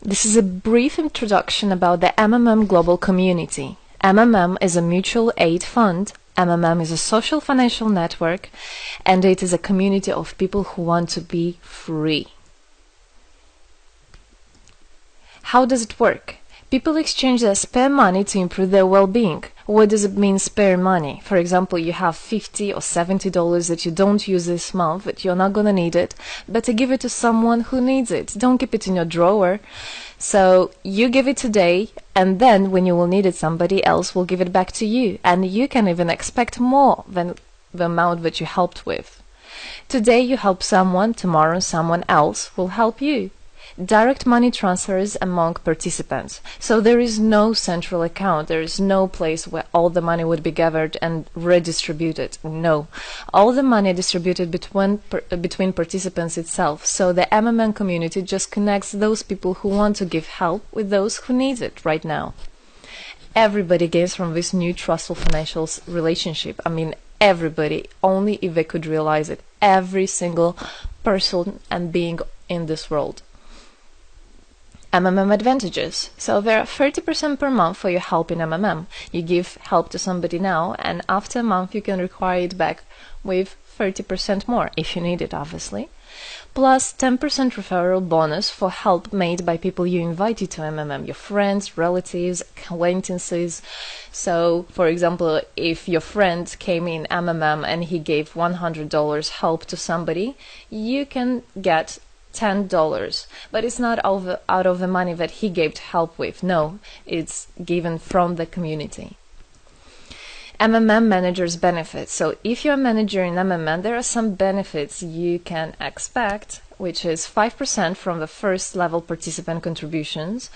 This is a brief introduction about the MMM global community. MMM is a mutual aid fund. MMM is a social financial network, and it is a community of people who want to be free. How does it work? People exchange their spare money to improve their well-being. What does it mean, spare money? For example, you have $50 or $70 that you don't use this month, but you're not gonna need it. Better give it to someone who needs it. Don't keep it in your drawer. So you give it today, and then when you will need it, somebody else will give it back to you. And you can even expect more than the amount that you helped with. Today you help someone, tomorrow someone else will help you. Direct money transfers among participants. So there is no central account. There is no place where all the money would be gathered and redistributed. No. All the money distributed between participants itself. So the MMM community just connects those people who want to give help with those who need it right now. Everybody gains from this new trustful financial relationship. I mean, everybody, only if they could realize it. Every single person and being in this world. MMM advantages. So there are 30% per month for your help in MMM. You give help to somebody now, and after a month you can require it back with 30% more, if you need it, obviously. Plus 10% referral bonus for help made by people you invited to MMM, your friends, relatives, acquaintances. So, for example, if your friend came in MMM and he gave $100 help to somebody, you can get $10, but it's not out of the money that he gave help with. No, it's given from the community. MMM managers benefits. So if you're a manager in MMM, there are some benefits you can expect, which is 5% from the first level participant contributions,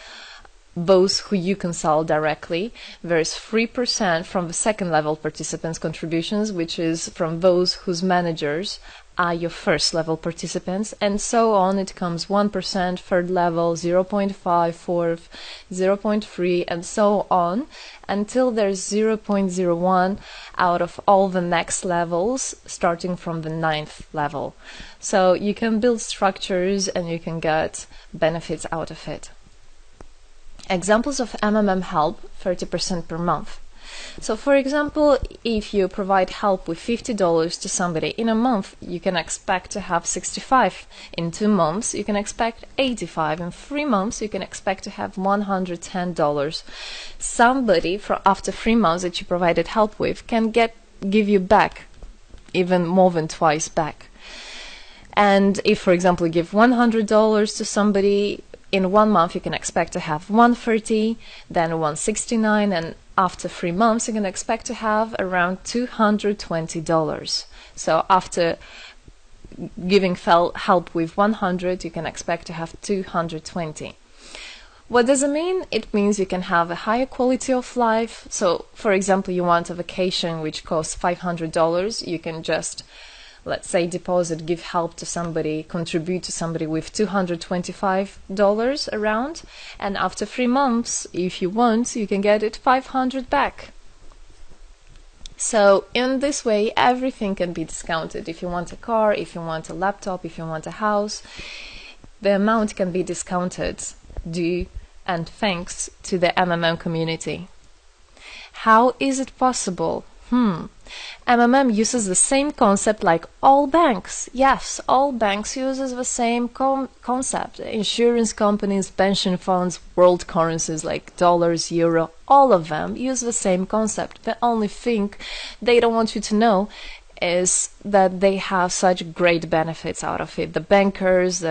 those who you consult directly. There's 3% from the second level participants contributions, which is from those whose managers are your first level participants, and so on. It comes 1%, third level, 0.5, fourth, 0.3, and so on, until there's 0.01 out of all the next levels, starting from the 9th level. So you can build structures and you can get benefits out of it. Examples of MMM help, 30% per month. So for example, if you provide help with $50 to somebody in a month, you can expect to have 65. In 2 months, you can expect 85. In 3 months, you can expect to have $110. Somebody after 3 months that you provided help with can give you back even more than twice back. And if, for example, you give $100 to somebody, in 1 month you can expect to have 130, then 169, and after 3 months you can expect to have around $220. So after giving help with 100, you can expect to have 220. What does it mean? It means you can have a higher quality of life. So for example, you want a vacation which costs $500, you can just, let's say, deposit, give help to somebody, contribute to somebody with $225 around, and after 3 months, if you want, you can get it $500 back. So in this way, everything can be discounted. If you want a car, if you want a laptop, if you want a house, the amount can be discounted due and thanks to the MMM community. How is it possible? MMM uses the same concept like all banks. Yes, all banks uses the same concept. Insurance companies, pension funds, world currencies like dollars, euro, all of them use the same concept. The only thing they don't want you to know is that they have such great benefits out of it. The bankers,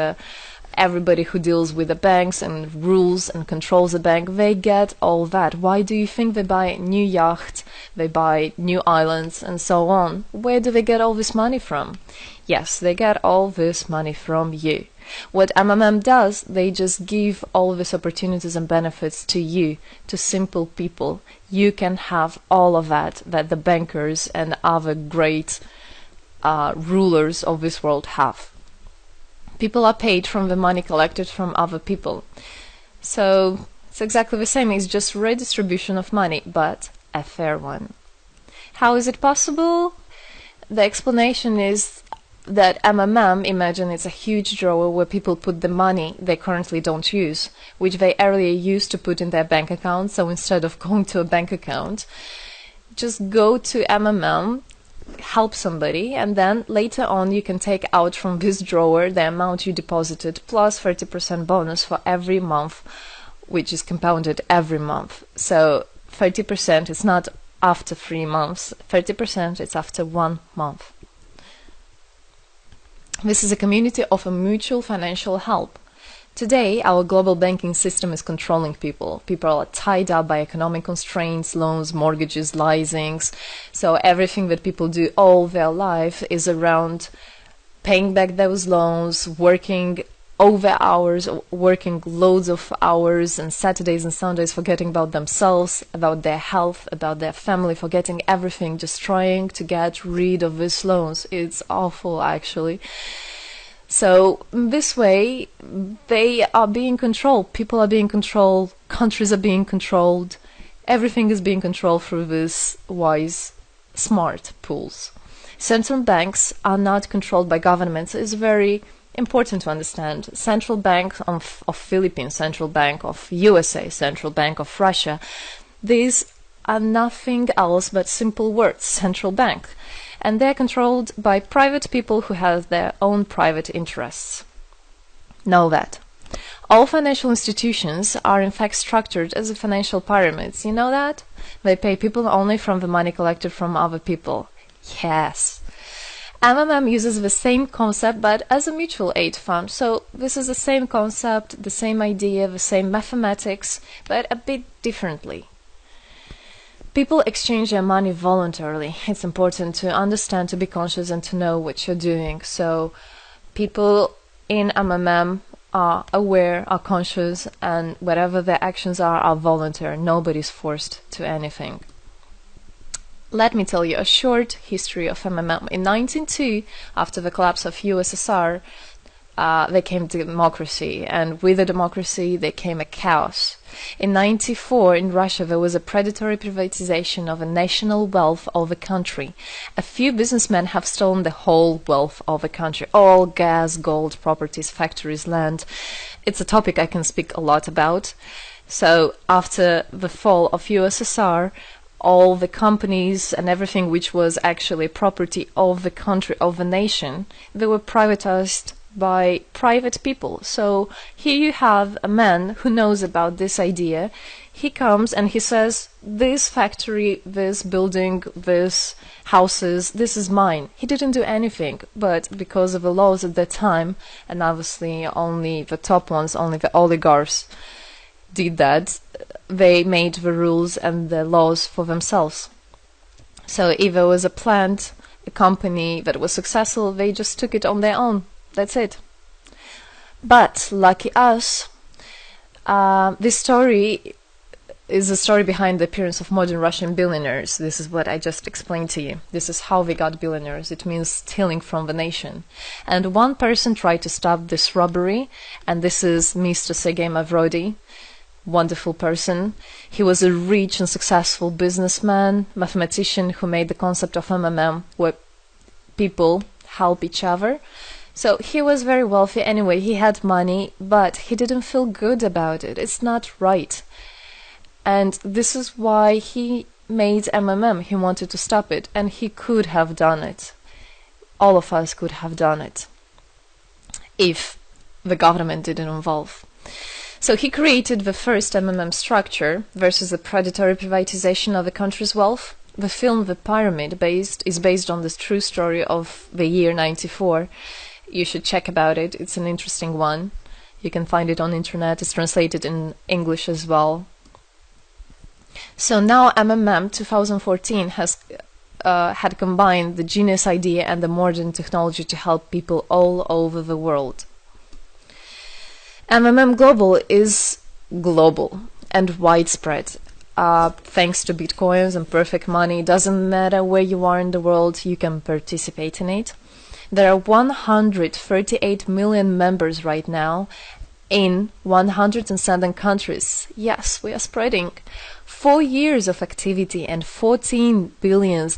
everybody who deals with the banks and rules and controls the bank, they get all that. Why do you think they buy new yachts, they buy new islands, and so on? Where do they get all this money from? Yes, they get all this money from you. What MMM does, they just give all these opportunities and benefits to you, to simple people. You can have all of that the bankers and other great rulers of this world have. People are paid from the money collected from other people. So it's exactly the same. It's just redistribution of money, but a fair one. How is it possible? The explanation is that MMM, imagine it's a huge drawer where people put the money they currently don't use, which they earlier used to put in their bank account. So instead of going to a bank account, just go to MMM, help somebody, and then later on you can take out from this drawer the amount you deposited plus 30% bonus for every month, which is compounded every month. So 30% is not after 3 months, 30% is after 1 month. This is a community of a mutual financial help. Today, our global banking system is controlling people. People are tied up by economic constraints, loans, mortgages, leasings. So everything that people do all their life is around paying back those loans, working over hours, working loads of hours and Saturdays and Sundays, forgetting about themselves, about their health, about their family, forgetting everything, just trying to get rid of these loans. It's awful, actually. So this way, they are being controlled. People are being controlled. Countries are being controlled. Everything is being controlled through these wise, smart pools. Central banks are not controlled by governments. It's very important to understand. Central Bank of Philippines, Central Bank of USA, Central Bank of Russia. These are nothing else but simple words, central bank. And they're controlled by private people who have their own private interests. Know that. All financial institutions are in fact structured as financial pyramids. You know that? They pay people only from the money collected from other people. Yes. MMM uses the same concept but as a mutual aid fund. So this is the same concept, the same idea, the same mathematics, but a bit differently. People exchange their money voluntarily. It's important to understand, to be conscious, and to know what you're doing. So people in MMM are aware, are conscious, and whatever their actions are voluntary. Nobody's forced to anything. Let me tell you a short history of MMM. In 1902, after the collapse of USSR, there came democracy, and with the democracy there came a chaos. In 1994, in Russia, there was a predatory privatization of a national wealth of the country. A few businessmen have stolen the whole wealth of the country, all gas, gold, properties, factories, land. It's a topic I can speak a lot about. So after the fall of USSR, all the companies and everything which was actually property of the country, of the nation, they were privatized by private people. So here you have a man who knows about this idea. He comes and he says, this factory, this building, this houses, this is mine. He didn't do anything, but because of the laws at that time, and obviously only the top ones, only the oligarchs did that, they made the rules and the laws for themselves. So if there was a plant, a company that was successful, they just took it on their own. That's it. But lucky us, this story is the story behind the appearance of modern Russian billionaires. This is what I just explained to you. This is how they got billionaires. It means stealing from the nation. And one person tried to stop this robbery, and this is Mr. Sergei Mavrodi. Wonderful person. He was a rich and successful businessman, mathematician who made the concept of MMM, where people help each other. So he was very wealthy anyway, he had money, but he didn't feel good about it. It's not right. And this is why he made MMM. He wanted to stop it, and he could have done it. All of us could have done it if the government didn't involve. So he created the first MMM structure versus the predatory privatization of the country's wealth. The film The Pyramid is based on this true story of the year 94. You should check about it. It's an interesting one. You can find it on internet. It's translated in English as well. So now MMM 2014 has had combined the genius idea and the modern technology to help people all over the world. MMM Global is global and widespread. Thanks to Bitcoins and perfect money, doesn't matter where you are in the world, you can participate in it. There are 138 million members right now in 107 countries. Yes, we are spreading. 4 years of activity and $14 billion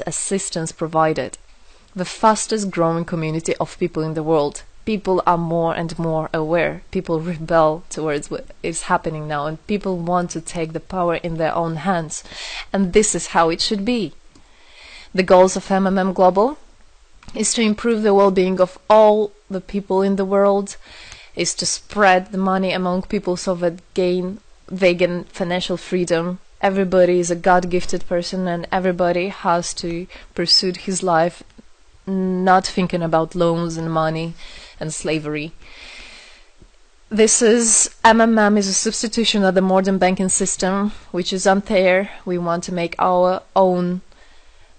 assistance provided. the fastest growing community of people in the world. People are more and more aware. People rebel towards what is happening now, and people want to take the power in their own hands. And this is how it should be. The goals of MMM Global is to improve the well-being of all the people in the world, is to spread the money among people so that they gain financial freedom. Everybody is a God-gifted person, and everybody has to pursue his life not thinking about loans and money and slavery. This is MMM is a substitution of the modern banking system, which is unfair. We want to make our own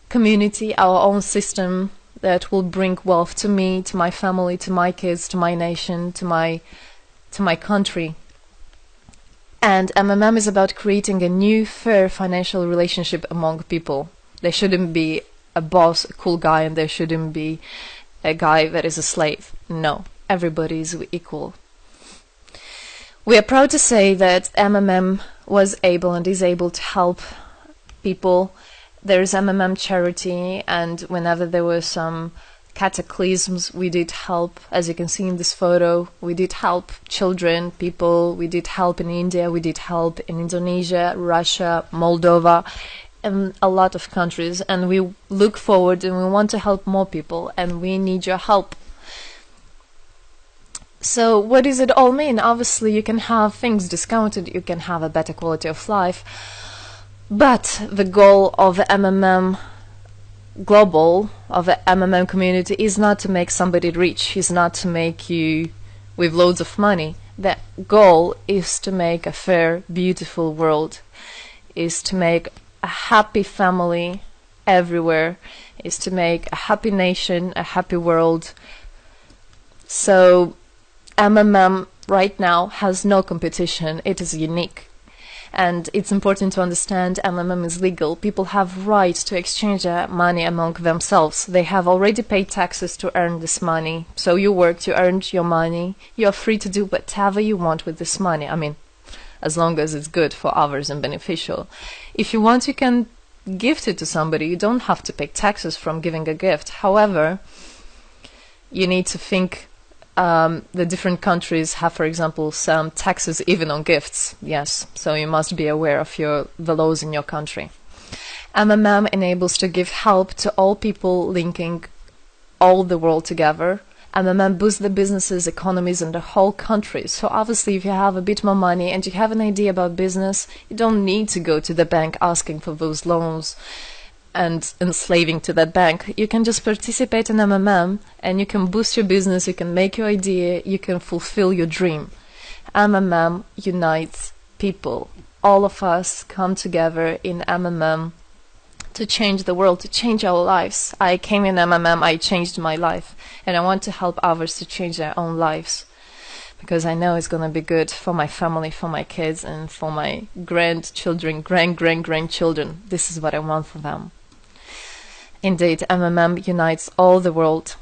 community, our own system that will bring wealth to me, to my family, to my kids, to my nation, to my country. And MMM is about creating a new, fair financial relationship among people. There shouldn't be a boss, a cool guy, and there shouldn't be a guy that is a slave. No, everybody is equal. We are proud to say that MMM was able and is able to help people. There is MMM charity, and whenever there were some cataclysms, we did help. As you can see in this photo, we did help children, people. We did help in India, we did help in Indonesia, Russia, Moldova, and a lot of countries. And we look forward and we want to help more people, and we need your help. So what does it all mean? Obviously, you can have things discounted, you can have a better quality of life, but the goal of the MMM Global, of the MMM community, is not to make somebody rich, is not to make you with loads of money. The goal is to make a fair, beautiful world, is to make a happy family everywhere, is to make a happy nation, a happy world. So MMM right now has no competition, it is unique. And it's important to understand MMM is legal. People have right to exchange their money among themselves. They have already paid taxes to earn this money. So you worked, you earned your money. You are free to do whatever you want with this money. I mean, as long as it's good for others and beneficial. If you want, you can gift it to somebody. You don't have to pay taxes from giving a gift. However, you need to think the different countries have, for example, some taxes even on gifts. Yes, so you must be aware of the laws in your country. MMM enables to give help to all people, linking all the world together. MMM boosts the businesses, economies, and the whole country. So obviously, if you have a bit more money and you have an idea about business, you don't need to go to the bank asking for those loans and enslaving to that bank. You can just participate in MMM and you can boost your business, you can make your idea, you can fulfill your dream. MMM unites people. All of us come together in MMM to change the world, to change our lives. I came in MMM, I changed my life, and I want to help others to change their own lives, because I know it's going to be good for my family, for my kids, and for my grandchildren, grandchildren. This is what I want for them. Indeed, MMM unites all the world.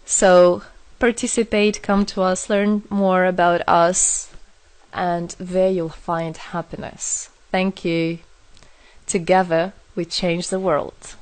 So participate, come to us, learn more about us, and there you'll find happiness. Thank you. Together, we change the world.